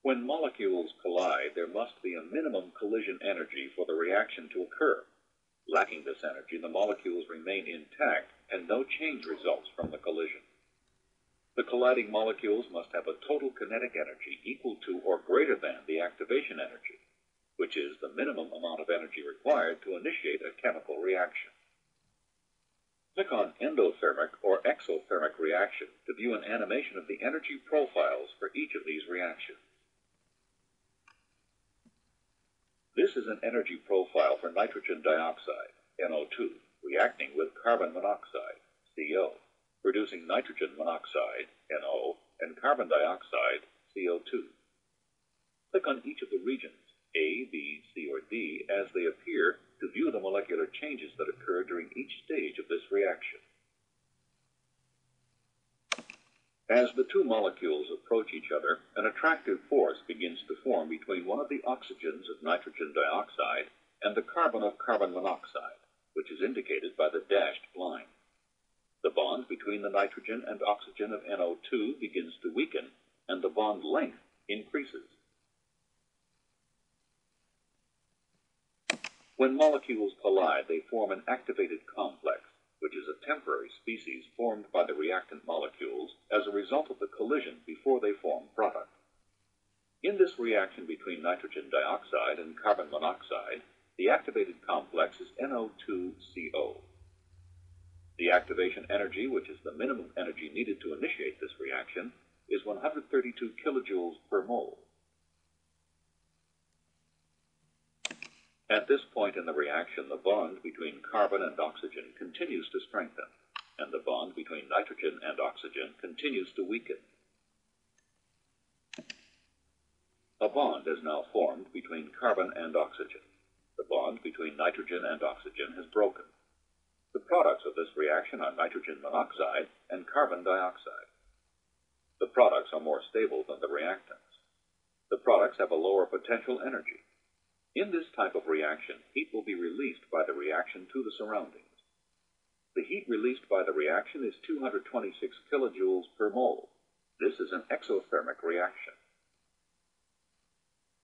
When molecules collide, there must be a minimum collision energy for the reaction to occur. Lacking this energy, the molecules remain intact and no change results from the collision. The colliding molecules must have a total kinetic energy equal to or greater than the activation energy, which is the minimum amount of energy required to initiate a chemical reaction. Click on endothermic or exothermic reaction to view an animation of the energy profiles for each of these reactions. This is an energy profile for nitrogen dioxide, NO2, reacting with carbon monoxide, CO, producing nitrogen monoxide, NO, and carbon dioxide, CO2. Click on each of the regions, A, B, C, or D, as they appear to view the molecular changes that occur during each stage of this reaction. As the two molecules approach each other, an attractive force begins to form between one of the oxygens of nitrogen dioxide and the carbon of carbon monoxide, which is indicated by the dashed line. The bond between the nitrogen and oxygen of NO2 begins to weaken, and the bond length increases. When molecules collide, they form an activated complex, which is a temporary species formed by the reactant molecules as a result of the collision before they form product. In this reaction between nitrogen dioxide and carbon monoxide, the activated complex is NO2CO. The activation energy, which is the minimum energy needed to initiate this reaction, is 132 kilojoules per mole. At this point in the reaction, the bond between carbon and oxygen continues to strengthen, and the bond between nitrogen and oxygen continues to weaken. A bond is now formed between carbon and oxygen. The bond between nitrogen and oxygen has broken. The products of this reaction are nitrogen monoxide and carbon dioxide. The products are more stable than the reactants. The products have a lower potential energy. In this type of reaction, heat will be released by the reaction to the surroundings. The heat released by the reaction is 226 kilojoules per mole. This is an exothermic reaction.